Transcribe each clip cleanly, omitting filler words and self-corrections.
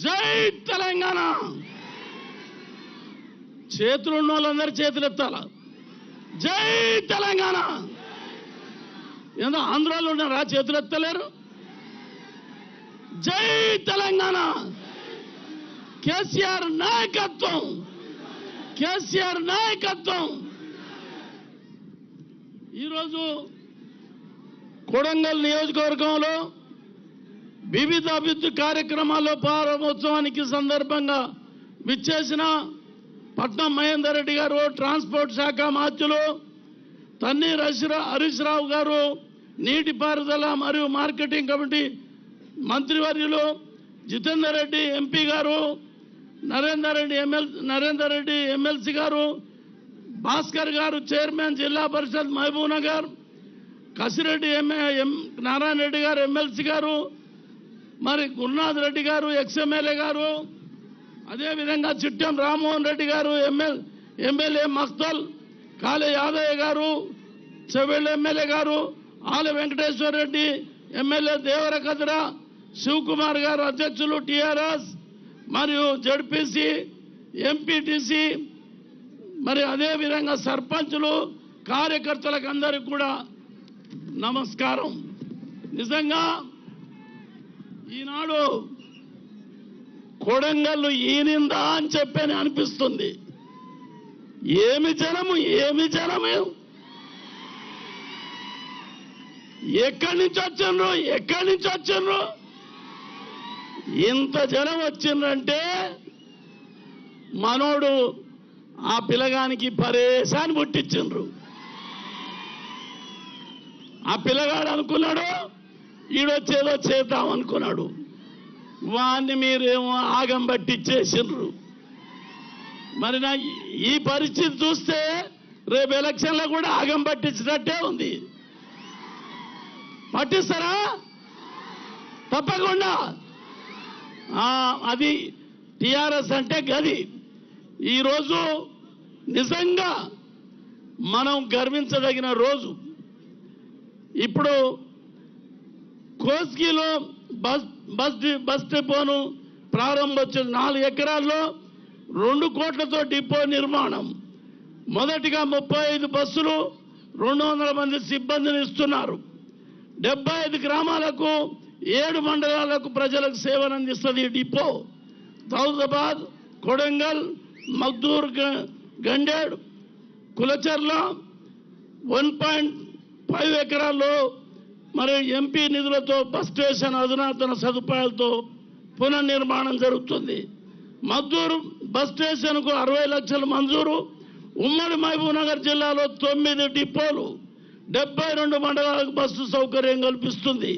జై తెలంగాణ. చేతులు ఉన్న వాళ్ళందరూ చేతులు ఎత్తాల. జై తెలంగాణ. ఏదో ఆంధ్రాలో ఉన్నారా చేతులు ఎత్తలేరు? జై తెలంగాణ. కేసీఆర్ నాయకత్వం, కేసీఆర్ నాయకత్వం. ఈరోజు కొడంగల్ నియోజకవర్గంలో వివిధ అభివృద్ధి కార్యక్రమాల్లో ప్రారంభోత్సవానికి సందర్భంగా విచ్చేసిన పట్నం మహేందర్ రెడ్డి గారు, ట్రాన్స్పోర్ట్ శాఖ మాత్యులు తన్నీర్ హరీష్ రావు గారు, నీటిపారుదల మరియు మార్కెటింగ్ కమిటీ మంత్రివర్యులు జితేందర్ రెడ్డి ఎంపీ గారు, నరేందర్ రెడ్డి ఎమ్మెల్సీ గారు, భాస్కర్ గారు చైర్మన్ జిల్లా పరిషత్ మహబూబ్ నగర్, కసిరెడ్డి నారాయణ రెడ్డి గారు ఎమ్మెల్సీ గారు, మరి గురునాథ్ రెడ్డి గారు ఎక్స్ఎమ్మెల్యే గారు, అదేవిధంగా చిట్టెం రామ్మోహన్ రెడ్డి గారు ఎమ్మెల్యే మక్తల్, కాళే యాదయ్య గారు చెవెళ్ళ ఎమ్మెల్యే గారు, ఆల వెంకటేశ్వర రెడ్డి ఎమ్మెల్యే దేవరకద్ర, శివకుమార్ గారు అధ్యక్షులు టీఆర్ఎస్ మరియు జడ్పీసీ ఎంపీటీసీ, మరి అదేవిధంగా సర్పంచులు కార్యకర్తలకు అందరికీ కూడా నమస్కారం. నిజంగా ఈనాడు కొడంగల్లు ఈనిందా అని చెప్పని అనిపిస్తుంది. ఏమి జనము, ఏమి జనము! ఎక్కడి నుంచి వచ్చిండ్రు, ఎక్కడి నుంచి వచ్చిండ్రు? ఇంత జనం వచ్చిండ్రంటే మనోడు ఆ పిల్లగానికి పరేషాన్ని పుట్టించిండ్రు. ఆ పిల్లగాడు అనుకున్నాడు ఈడొచ్చేదో చేద్దాం అనుకున్నాడు. వాడిని మీరేమో ఆగం పట్టించేసిండ్రు. మరి నా ఈ పరిస్థితి చూస్తే రేపు ఎలక్షన్లో కూడా ఆగం పట్టించినట్టే ఉంది. పట్టిస్తారా? తప్పకుండా. అది టీఆర్ఎస్ అంటే గది. ఈరోజు నిజంగా మనం గర్వించదగిన రోజు. ఇప్పుడు కోస్గిలో బస్ డిపోను ప్రారంభించిన 4 ఎకరాల్లో 2 కోట్లతో డిపో నిర్మాణం. మొదటిగా 35 బస్సులు 200 మంది సిబ్బందిని ఇస్తున్నారు. 75 గ్రామాలకు 7 మండలాలకు ప్రజలకు సేవలు అందిస్తుంది ఈ డిపో. దౌలతాబాద్, కొడంగల్, మగ్దూర్, గండేడ్, కులచర్ల 1.5 ఎకరాల్లో మరి ఎంపీ నిధులతో బస్ స్టేషన్ అధునాతన సదుపాయాలతో పునర్నిర్మాణం జరుగుతుంది. మద్దూరు బస్ స్టేషన్కు 60 లక్షలు మంజూరు. ఉమ్మడి మహబూబ్ నగర్ జిల్లాలో 9 డిపోలు 72 మండలాలకు బస్సు సౌకర్యం కల్పిస్తుంది.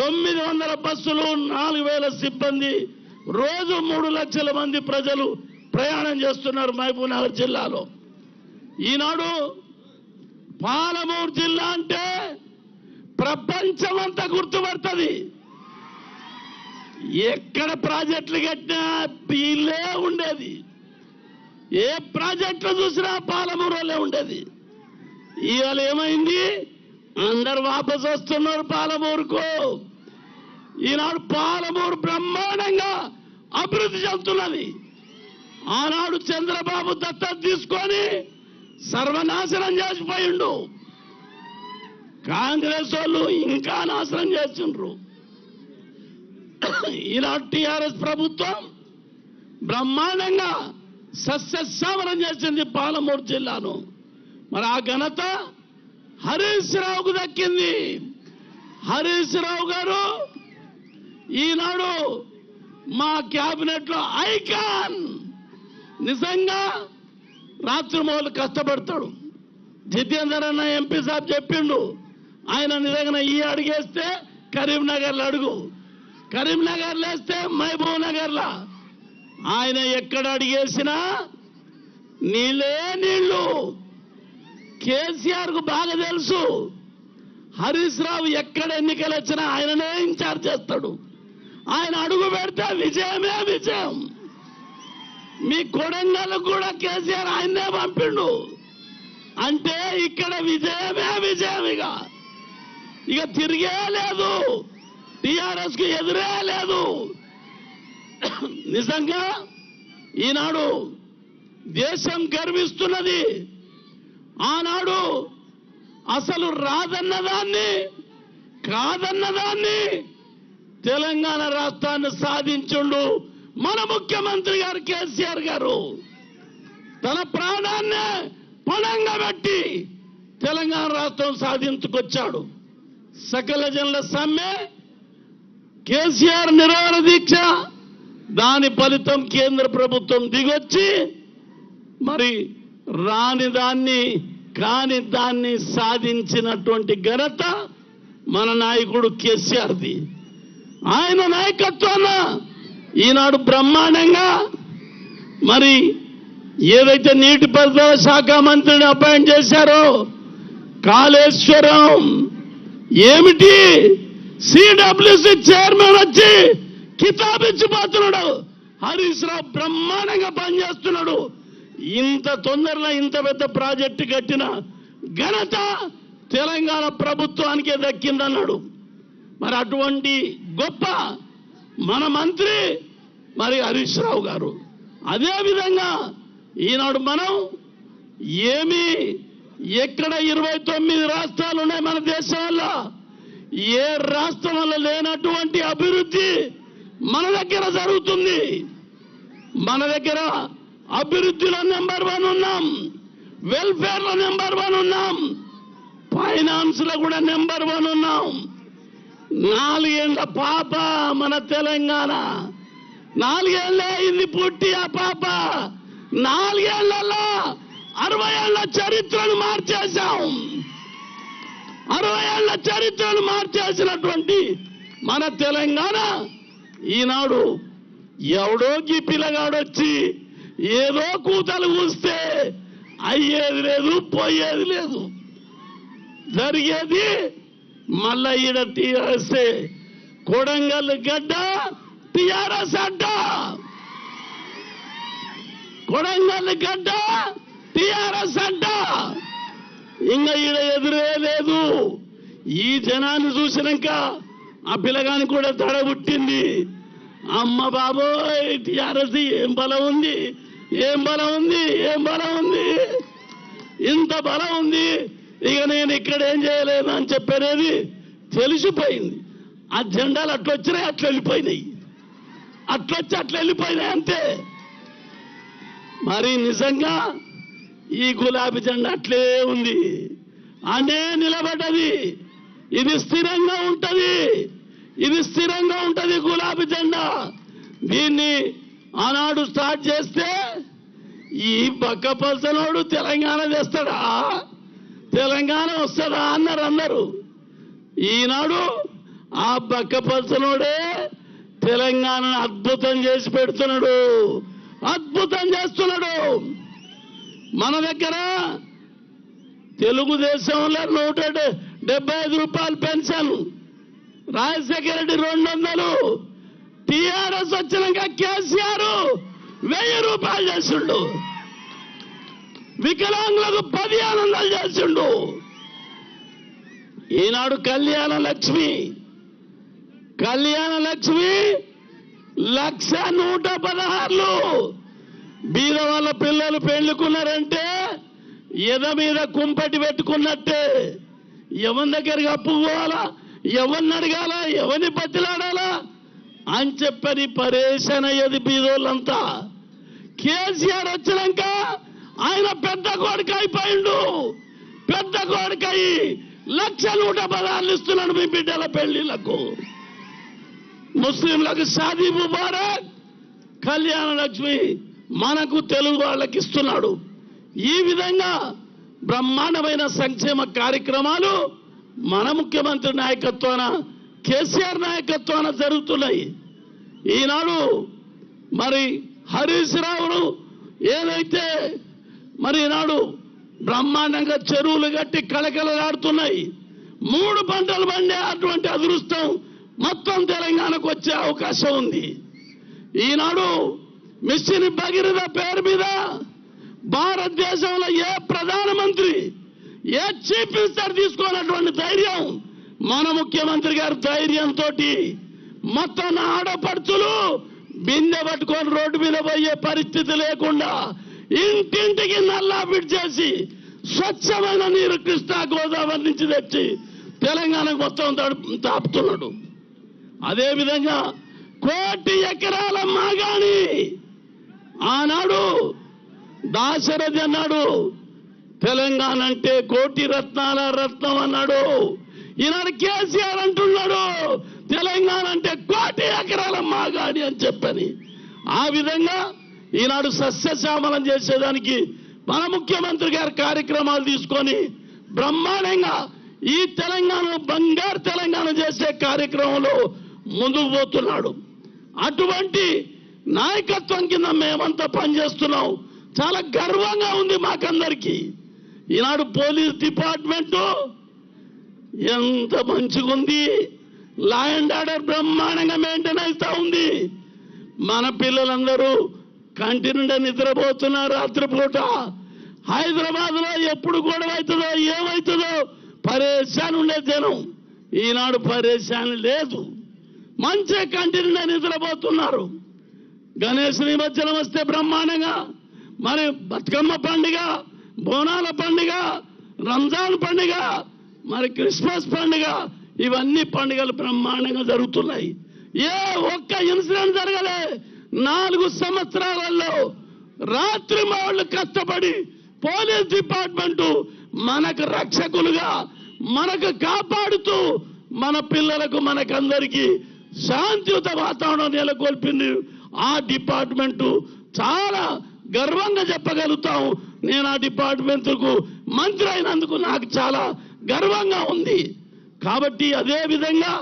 900 బస్సులు, 4000 సిబ్బంది, రోజు 3 లక్షల మంది ప్రజలు ప్రయాణం చేస్తున్నారు మహబూబ్ నగర్ జిల్లాలో. ఈనాడు పాలమూరు జిల్లా అంటే ప్రపంచమంతా గుర్తుపడుతుంది. ఎక్కడ ప్రాజెక్టులు కట్టినా వీళ్ళే ఉండేది. ఏ ప్రాజెక్టులు చూసినా పాలమూరులో ఉండేది. ఇవాళ ఏమైంది? అందరు వాపసు వస్తున్నారు పాలమూరుకు. ఈనాడు పాలమూరు బ్రహ్మాండంగా అభివృద్ధి చెందుతున్నది. ఆనాడు చంద్రబాబు దత్తత తీసుకొని సర్వనాశనం చేసిపోయిండు. కాంగ్రెస్ వాళ్ళు ఇంకా నాశనం చేస్తుండ్రు. ఈనాడు టీఆర్ఎస్ ప్రభుత్వం బ్రహ్మాండంగా సస్యశ్యామలం చేసింది పాలమూరు జిల్లాను. మరి ఆ ఘనత హరీష్ రావుకు దక్కింది. హరీష్ రావు గారు ఈనాడు మా క్యాబినెట్ లో ఐకాన్. నిజంగా రాత్రిమౌలు కష్టపడతాడు. జితేందర్ అన్న ఎంపీ సాబ్ చెప్పిండు, ఆయన నిజంగా ఈ అడిగేస్తే కరీంనగర్లో అడుగు, కరీంనగర్లో వేస్తే మహబూబ్ నగర్లో. ఆయన ఎక్కడ అడిగేసినా నీళ్ళే నీళ్లు. కేసీఆర్ కు బాగా తెలుసు హరీష్ రావు ఎక్కడ ఎన్నికలు వచ్చినా ఆయననే ఇన్ఛార్జ్ చేస్తాడు. ఆయన అడుగు పెడితే విజయమే విజయం. మీ కొడంగల్ కూడా కేసీఆర్ ఆయన్నే పంపిండు అంటే ఇక్కడ విజయమే విజయం. ఇక తిరిగే లేదు, టీఆర్ఎస్ కు ఎదురే లేదు. నిజంగా ఈనాడు దేశం గర్విస్తున్నది. ఆనాడు అసలు రాదన్నదాన్ని కాదన్నదాన్ని తెలంగాణ రాష్ట్రాన్ని సాధించుండు మన ముఖ్యమంత్రి గారు కేసీఆర్ గారు. తన ప్రాణాన్ని పణంగా పెట్టి తెలంగాణ రాష్ట్రం సాధించుకొచ్చాడు. సకల జనుల సమ్మె, కేసీఆర్ నిరాహార దీక్ష, దాని ఫలితం కేంద్ర ప్రభుత్వం దిగొచ్చి మరి రాని దాన్ని కాని దాన్ని సాధించినటువంటి ఘనత మన నాయకుడు కేసీఆర్ది. ఆయన నాయకత్వాన ఈనాడు బ్రహ్మాండంగా మరి ఏదైతే నీటిపారుదల శాఖ మంత్రిని అపాయింట్ చేశారో, కాళేశ్వరం ఏమిటి సిడబ్ల్యూసి చైర్మన్ వచ్చి కితాబిచ్చిపోతున్నాడు. హరీష్ రావు బ్రహ్మాండంగా పనిచేస్తున్నాడు. ఇంత తొందరలో ఇంత పెద్ద ప్రాజెక్టు కట్టిన ఘనత తెలంగాణ ప్రభుత్వానికే దక్కిందన్నాడు. మరి అటువంటి గొప్ప మన మంత్రి మరి హరీష్ రావు గారు. అదేవిధంగా ఈనాడు మనం ఏమి ఎక్కడ 29 రాష్ట్రాలు ఉన్నాయి మన దేశంలో, ఏ రాష్ట్రం వల్ల లేనటువంటి అభివృద్ధి మన దగ్గర జరుగుతుంది. మన దగ్గర అభివృద్ధిలో నెంబర్ 1 ఉన్నాం, వెల్ఫేర్ లో నెంబర్ 1 ఉన్నాం, ఫైనాన్స్ లో కూడా నెంబర్ 1 ఉన్నాం. 4 ఏళ్ల పాప మన తెలంగాణ, 4 ఏళ్ళే అయింది పుట్టి. ఆ పాప 4 ఏళ్లలో 60 ఏళ్ల చరిత్రను మార్చేశాం. 60 ఏళ్ల చరిత్రను మార్చేసినటువంటి మన తెలంగాణ ఈనాడు ఎవడోకి పిల్లగాడొచ్చి ఏదో కూతలు కూస్తే అయ్యేది లేదు, పోయేది లేదు. జరిగేది మళ్ళా ఈడ టీఆర్ఎస్, కొడంగల్ గడ్డ టీఆర్ఎస్ అడ్డ, కొడంగల్ గడ్డ టీఆర్ఎస్ అడ్డ. ఇంకా ఈడ ఎదురే లేదు. ఈ జనాన్ని చూసినాక ఆ పిల్లగాని కూడా తడ పుట్టింది. అమ్మ బాబోయ్, టీఆర్ఎస్ ఏం బలం ఉంది, ఏం బలం ఉంది, ఏం బలం ఉంది, ఇంత బలం ఉంది. ఇక నేను ఇక్కడ ఏం చేయలేను అని చెప్పనేది తెలిసిపోయింది. ఆ జెండాలు అట్లొచ్చినాయి, అట్లా వెళ్ళిపోయినాయి, అట్లొచ్చి అట్లా వెళ్ళిపోయినాయి అంతే. మరి నిజంగా ఈ గులాబీ జెండా అట్లే ఉంది, అనే నిలబడ్డది. ఇది స్థిరంగా ఉంటది, ఇది స్థిరంగా ఉంటది గులాబీ జెండా. దీన్ని ఆనాడు స్టార్ట్ చేస్తే ఈ బక్కపల్సనోడు తెలంగాణ తెస్తాడా, తెలంగాణ వస్తాడా అన్నారు అందరూ. ఈనాడు ఆ బక్కపల్సనోడే తెలంగాణను అద్భుతం చేసి పెడుతున్నాడు, అద్భుతం చేస్తున్నాడు. మన దగ్గర తెలుగుదేశంలో 175 రూపాయలు పెన్షన్, రాజశేఖర రెడ్డి 200, టీఆర్ఎస్ వచ్చినాక కేసీఆర్ 1000 రూపాయలు చేసిండు, వికలాంగులకు 10 ఆనందాలు చేసిండు. ఈనాడు కళ్యాణ లక్ష్మి 1,116 బీద వాళ్ళ పిల్లలు పెళ్లికున్నారంటే ఎద మీద కుంపటి పెట్టుకున్నట్టే. ఎవరి దగ్గరికి అప్పు పోవాలా, ఎవరిని అడగాలా, ఎవరిని బతిలాడాలా అని చెప్పని పరేషాన్ అయ్యేది బీదోళ్ళంతా. కేసీఆర్ వచ్చినాక ఆయన పెద్ద కొడుకు అయిపోయిండు. పెద్ద కొడుకై 1,116 ఇస్తున్నాడు మీ బిడ్డల పెళ్లిళ్లకు. ముస్లింలకు షాదీ ముబారక్, కళ్యాణ లక్ష్మి మనకు తెలుగు వాళ్ళకి ఇస్తున్నాడు. ఈ విధంగా బ్రహ్మాండమైన సంక్షేమ కార్యక్రమాలు మన ముఖ్యమంత్రి నాయకత్వాన, కేసీఆర్ నాయకత్వాన జరుగుతున్నాయి. ఈనాడు మరి హరీష్ రావును ఏదైతే మరి ఈనాడు బ్రహ్మాండంగా చెరువులు కట్టి కళకళలాడుతున్నాయి. 3 పంటలు పండే అటువంటి అదృష్టం మొత్తం తెలంగాణకు వచ్చే అవకాశం ఉంది. ఈనాడు మిషన్ భగీరథ పేరు మీద భారతదేశంలో ఏ ప్రధానమంత్రి, ఏ చీఫ్ మినిస్టర్ తీసుకోనటువంటి ధైర్యం మన ముఖ్యమంత్రి గారి ధైర్యంతో మొత్తం ఆడపడుచులు బిందె పట్టుకొని రోడ్డు మీద పోయే పరిస్థితి లేకుండా ఇంటింటికి నల్లా ఫిట్ చేసి స్వచ్ఛమైన నీరు కృష్ణా గోదావరి నుంచి తెచ్చి తెలంగాణకు మొత్తం తాపుతున్నాడు. అదేవిధంగా 1 కోటి ఎకరాల మాగాణి ఆనాడు దాశరథి అన్నాడు, తెలంగాణ అంటే 1 కోటి రత్నాల రత్నం అన్నాడు. ఈనాడు కేసీఆర్ అంటున్నాడు తెలంగాణ అంటే 1 కోటి ఎకరాల మాగాణి అని చెప్పని. ఆ విధంగా ఈనాడు సస్యశ్యామలం చేసేదానికి మన ముఖ్యమంత్రి గారు కార్యక్రమాలు తీసుకొని బ్రహ్మాండంగా ఈ తెలంగాణ బంగారు తెలంగాణ చేసే కార్యక్రమంలో ముందుకు పోతున్నాడు. అటువంటి నాయకత్వం కింద మేమంతా పనిచేస్తున్నాం. చాలా గర్వంగా ఉంది మాకందరికీ. ఈనాడు పోలీస్ డిపార్ట్మెంటు ఎంత మంచిగా ఉంది, లా అండ్ ఆర్డర్ బ్రహ్మాండంగా మెయింటైన్ అవుతా ఉంది. మన పిల్లలందరూ కంటి నుండి నిద్రపోతున్నారు. రాత్రిపూట హైదరాబాద్లో ఎప్పుడు గొడవ అవుతుందో ఏమవుతుందో పరేషాన్ ఉండే జనం. ఈనాడు పరేషాన్ లేదు, మంచి కంటి నుండి నిద్రపోతున్నారు. గణేష్ నిమజ్జనం వస్తే బ్రహ్మాండంగా, మరి బతుకమ్మ పండుగ, బోనాల పండుగ, రంజాన్ పండుగ, మరి క్రిస్మస్ పండుగ, ఇవన్నీ పండుగలు బ్రహ్మాండంగా జరుగుతున్నాయి. ఏ ఒక్క ఇన్సిడెంట్ జరగలే. 4 సంవత్సరాలలో రాత్రి వాళ్ళు కష్టపడి పోలీస్ డిపార్ట్మెంటు మనకు రక్షకులుగా మనకు కాపాడుతూ మన పిల్లలకు మనకందరికీ శాంతియుత వాతావరణం నెలకొల్పింది. ఆ డిపార్ట్మెంటు చాలా గర్వంగా చెప్పగలుగుతాం. నేను ఆ డిపార్ట్మెంట్కు మంత్రి అయినందుకు నాకు చాలా గర్వంగా ఉంది. కాబట్టి అదే విధంగా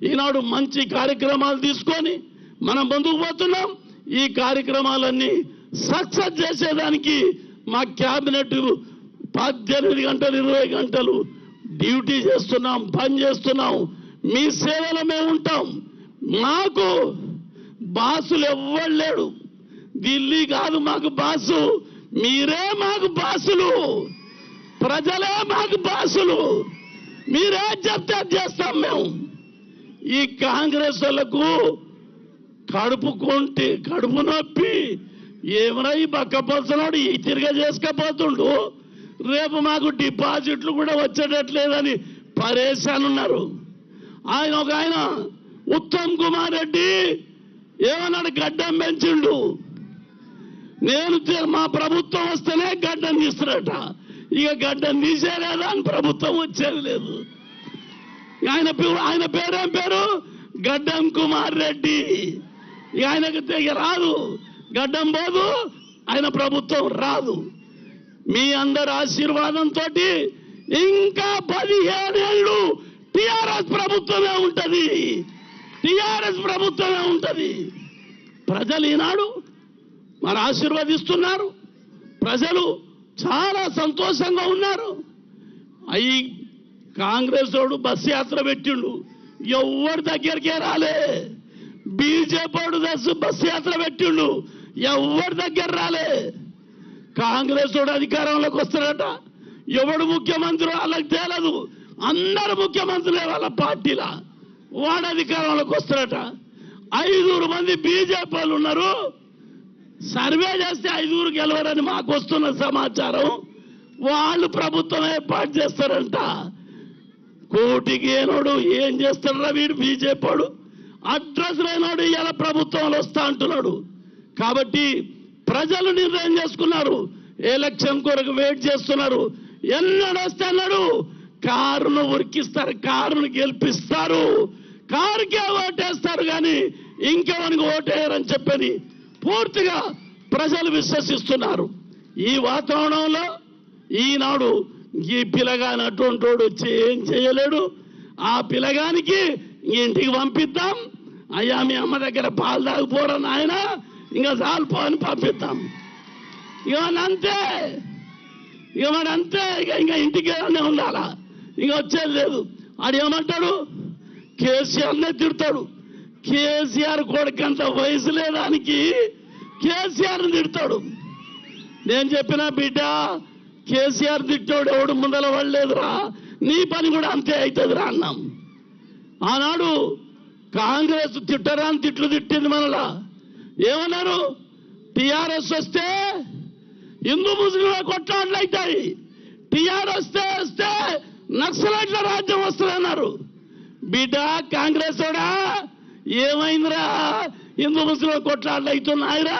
ఈనాడు మంచి కార్యక్రమాలు తీసుకొని మనం ముందుకు పోతున్నాం. ఈ కార్యక్రమాలన్నీ సక్సెస్ చేసేదానికి మా క్యాబినెట్ 18 గంటలు 20 గంటలు డ్యూటీ చేస్తున్నాం, పని చేస్తున్నాం. మీ సేవలో మేము ఉంటాం. మాకు బాసులు ఎవ్వరు లేడు. ఢిల్లీ కాదు మాకు బాసు, మీరే మాకు బాసులు, ప్రజలే మాకు బాసులు. మీరే చెప్తే చేస్తాం మేము. ఈ కాంగ్రెస్ వాళ్ళకు కడుపు నొప్పి ఏమన్నా ఈ బక్కపలసనాడు ఈ తిరిగా చేసుకపోతుండు. రేపు మాకు డిపాజిట్లు కూడా వచ్చేటట్లేదని పరేషాన్ ఉన్నారు. ఒక ఆయన ఉత్తమ్ కుమార్ రెడ్డి ఏమన్నాడు, గడ్డం పెంచిండు. నేను మా ప్రభుత్వం వస్తేనే గడ్డం తీస్తున్నట. ఇక గడ్డం తీసేలేదా అని ప్రభుత్వం వచ్చేది లేదు. ఆయన పేరేం పేరు? గడ్డం కుమార్ రెడ్డి. ఇక ఆయనకు రాదు, గడ్డం పోదు, ఆయన ప్రభుత్వం రాదు. మీ అందరి ఆశీర్వాదంతో ఇంకా 15 ఏళ్ళు టిఆర్ఎస్ ప్రభుత్వమే ఉంటది. టిఆర్ఎస్ ప్రభుత్వమే ఉంటది. ప్రజలు ఈనాడు మరి ఆశీర్వదిస్తున్నారు. ప్రజలు చాలా సంతోషంగా ఉన్నారు. అయి కాంగ్రెస్ వాడు బస్సు యాత్ర పెట్టిండు, ఎవరి దగ్గరికే రాలే. బీజేపీ వాడు బస్సు యాత్ర పెట్టిండు, ఎవరి దగ్గర రాలే. కాంగ్రెస్ వాడు అధికారంలోకి వస్తాడట, ఎవడు ముఖ్యమంత్రి వాళ్ళకి తేలదు. అందరు ముఖ్యమంత్రులే వాళ్ళ పార్టీలా. వాడు అధికారంలోకి వస్తాడట. 5 మంది బీజేపీ వాళ్ళు ఉన్నారు. సర్వే చేస్తే 5 గెలవరని మాకు వస్తున్న సమాచారం. వాళ్ళు ప్రభుత్వం ఏర్పాటు చేస్తారంట. కోటికి ఏనోడు ఏం చేస్తాడరా వీడు బీజేపీ వాడు. అడ్రస్ లేనోడు ఇలా ప్రభుత్వంలో వస్తా అంటున్నాడు. కాబట్టి ప్రజలు నిర్ణయం చేసుకున్నారు. ఎలక్షన్ కొరకు వెయిట్ చేస్తున్నారు. ఎన్నడు వస్తే అన్నాడు కారును ఉరికిస్తారు, కారును గెలిపిస్తారు, కారుకే ఓటేస్తారు కానీ ఇంకెవరికి ఓటేయరని చెప్పని పూర్తిగా ప్రజలు విశ్వసిస్తున్నారు. ఈ వాతావరణంలో ఈనాడు ఈ పిల్లగాని అటువంటి వాడు వచ్చి ఏం చేయలేడు. ఆ పిల్లగానికి ఇంటికి పంపిద్దాం, అయ్యా మీ అమ్మ దగ్గర పాలు తాగిపోరా నాయన, ఇంకా చాలుపో అని పంపిద్దాం. ఇవన్నంతే, ఇవడంతే. ఇంకా ఇంటికి ఉండాలా, ఇంకా వచ్చేది లేదు. ఆడు ఏమంటాడు, కేసీఆర్నే తిడతాడు. కేసీఆర్ కొడుకంత వయసు లేదానికి కేసీఆర్ని తిడతాడు. నేను చెప్పిన బిడ్డ, కేసీఆర్ తిట్టాడు ఎవడు ముందల పడలేదురా, నీ పని కూడా అంతే అవుతుందిరా అన్నాం. ఆనాడు కాంగ్రెస్ తిట్టరాని తిట్లు తిట్టింది మనలా. ఏమన్నారు? టీఆర్ఎస్ వస్తే హిందూ ముస్లింల కొట్లాటలు అవుతాయి, టీఆర్ఎస్ వస్తే నక్సలైట్ల రాజ్యం వస్తుందన్నారు. బిడ్డ కాంగ్రెస్ వాడా ఏమైందిరా? హిందూ ముస్లింల కొట్లాటలు అవుతున్నాయిరా,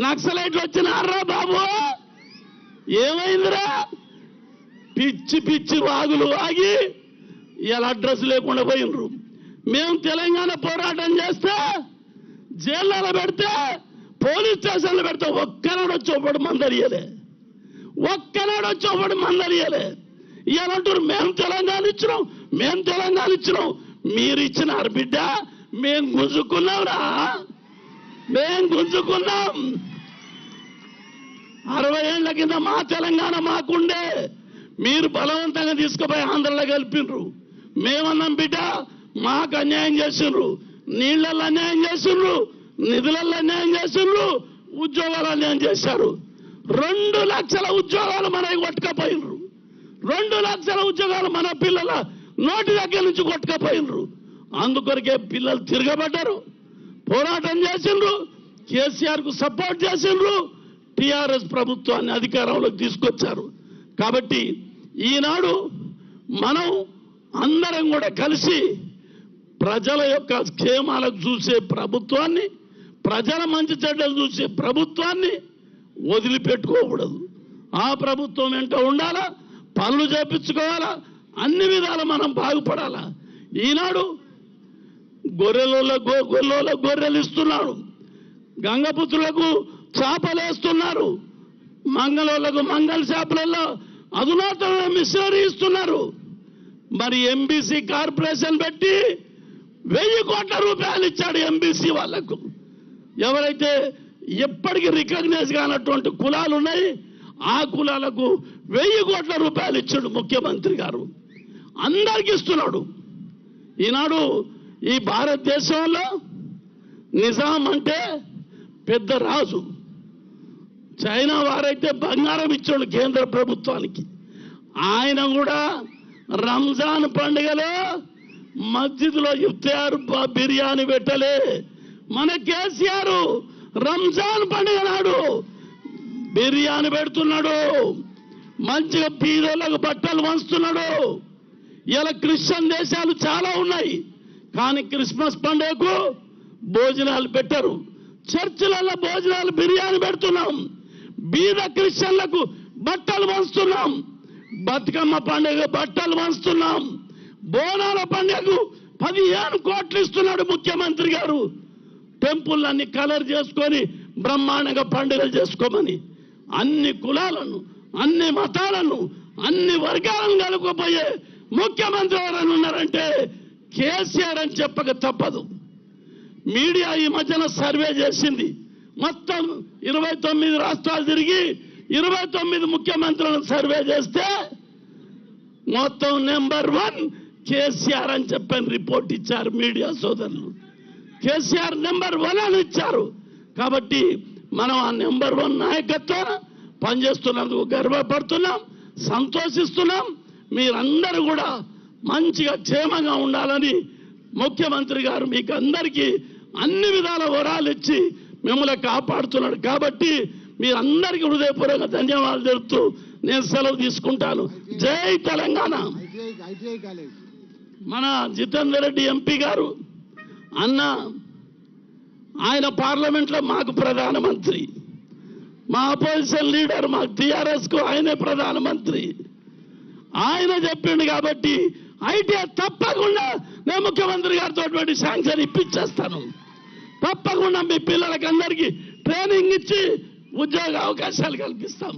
నక్సలైట్లు వచ్చినారా బాబు, ఏమైందిరా? పిచ్చి పిచ్చి వాగులు వాగి ఇలా అడ్రస్ లేకుండా పోయినరు. మేము తెలంగాణ పోరాటం చేస్తే జైళ్ళలో పెడితే, పోలీస్ స్టేషన్లో పెడితే ఒక్కనాడు వచ్చేవాడు మందలియలే, ఒక్కనాడు వచ్చేవాడు మందలియలే. ఇలాంటారు మేము తెలంగాణ ఇచ్చినాం, మేము తెలంగాణ ఇచ్చినాం. మీరు ఇచ్చినారు బిడ్డ, మేము గుంజుకున్నాంరా, మేము గుంజుకున్నాం. 60 ఏళ్ల కింద మా తెలంగాణ మాకుండే, మీరు బలవంతంగా తీసుకుపోయి ఆంధ్రలో కలిపినరు. మేమన్నాం బిడ్డ మాకు అన్యాయం చేసిండ్రు, నీళ్లలో అన్యాయం చేసిండ్రు, నిధులలో అన్యాయం చేసిండ్రు, ఉద్యోగాలు అన్యాయం చేశారు. 2 లక్షల ఉద్యోగాలు మనకి కొట్టుకపోయినరు, 2 లక్షల ఉద్యోగాలు మన పిల్లల నోటి దగ్గర నుంచి కొట్టుకపోయినరు. అందుకొరకే పిల్లలు తిరగబడ్డారు, పోరాటం చేసిండ్రు, కేసీఆర్ కు సపోర్ట్ చేసిండ్రు, టీఆర్ఎస్ ప్రభుత్వాన్ని అధికారంలోకి తీసుకొచ్చారు. కాబట్టి ఈనాడు మనం అందరం కూడా కలిసి ప్రజల యొక్క క్షేమాలకు చూసే ప్రభుత్వాన్ని, ప్రజల మంచి చెడ్డలు చూసే ప్రభుత్వాన్ని వదిలిపెట్టుకోకూడదు. ఆ ప్రభుత్వం వెంట ఉండాలా, పనులు చేపించుకోవాలా, అన్ని విధాలు మనం బాగుపడాలా. ఈనాడు గొర్రెలకు గొర్రెలు ఇస్తున్నాడు, గంగపుత్రులకు చేపలేస్తున్నారు, మంగళోళ్లకు మంగళ చేపలలో అధునాతన మిషనరీ ఇస్తున్నారు. మరి ఎంబీసీ కార్పొరేషన్ పెట్టి 1000 కోట్ల రూపాయలు ఇచ్చాడు ఎంబీసీ వాళ్లకు. ఎవరైతే ఎప్పటికీ రికగ్నైజ్ కానటువంటి కులాలు ఉన్నాయి, ఆ కులాలకు 1000 కోట్ల రూపాయలు ఇచ్చాడు ముఖ్యమంత్రి గారు, అందరికి ఇస్తున్నాడు. ఈనాడు ఈ భారతదేశంలో నిజాం అంటే పెద్ద రాజు, చైనా వారైతే బంగారం ఇచ్చాడు కేంద్ర ప్రభుత్వానికి. ఆయన కూడా రంజాన్ పండుగలో మస్జిద్లో ఇఫ్తార్ బిర్యానీ పెట్టలే. మన కేసీఆర్ రంజాన్ పండుగ నాడు బిర్యానీ పెడుతున్నాడు, మంచిగా బీదోళ్ళకు బట్టలు వంచుతున్నాడు. ఇలా క్రిస్టియన్ దేశాలు చాలా ఉన్నాయి, కానీ క్రిస్మస్ పండుగకు భోజనాలు పెట్టరు. చర్చిలలో భోజనాలు బిర్యానీ పెడుతున్నాం, బీద క్రిస్టియన్లకు బట్టలు వంచుతున్నాం, బతుకమ్మ పండుగ బట్టలు వంచుతున్నాం, బోనాల పండుగకు 15 కోట్లు ఇస్తున్నాడు ముఖ్యమంత్రి గారు. టెంపుల్ అన్ని కలర్ చేసుకొని బ్రహ్మాండంగా పండుగలు చేసుకోమని అన్ని కులాలను, అన్ని మతాలను, అన్ని వర్గాలను కలుపుకుపోయే ముఖ్యమంత్రి ఎవరైనా ఉన్నారంటే కేసీఆర్ అని చెప్పక తప్పదు. మీడియా ఈ మధ్యన సర్వే చేసింది, మొత్తం 29 రాష్ట్రాలు తిరిగి 29 ముఖ్యమంత్రులను సర్వే చేస్తే మొత్తం నెంబర్ 1 కేసీఆర్ అని చెప్పని రిపోర్ట్ ఇచ్చారు మీడియా సోదరులు. కేసీఆర్ నెంబర్ 1 అని ఇచ్చారు. కాబట్టి మనం ఆ నెంబర్ 1 నాయకత్వం పనిచేస్తున్నందుకు గర్వపడుతున్నాం, సంతోషిస్తున్నాం. మీరందరూ కూడా మంచిగా క్షేమంగా ఉండాలని ముఖ్యమంత్రి గారు మీకు అందరికీ అన్ని విధాల వరాలు ఇచ్చి మిమ్మల్ని కాపాడుతున్నాడు. కాబట్టి మీరందరికీ హృదయపూర్వక ధన్యవాదాలు తెలుపుతూ నేను సెలవు తీసుకుంటాను. జై తెలంగాణ. మన జితేందర్ రెడ్డి ఎంపీ గారు అన్న, ఆయన పార్లమెంట్లో మాకు ప్రధానమంత్రి, మా అపోజిషన్ లీడర్ మా టీఆర్ఎస్ కు ఆయనే ప్రధానమంత్రి. ఆయన చెప్పిండు కాబట్టి ఐటీఐ తప్పకుండా నేను ముఖ్యమంత్రి గారితో శాంక్షన్ ఇప్పించేస్తాను. తప్పకుండా మీ పిల్లలకి అందరికీ ట్రైనింగ్ ఇచ్చి ఉద్యోగ అవకాశాలు కల్పిస్తాం.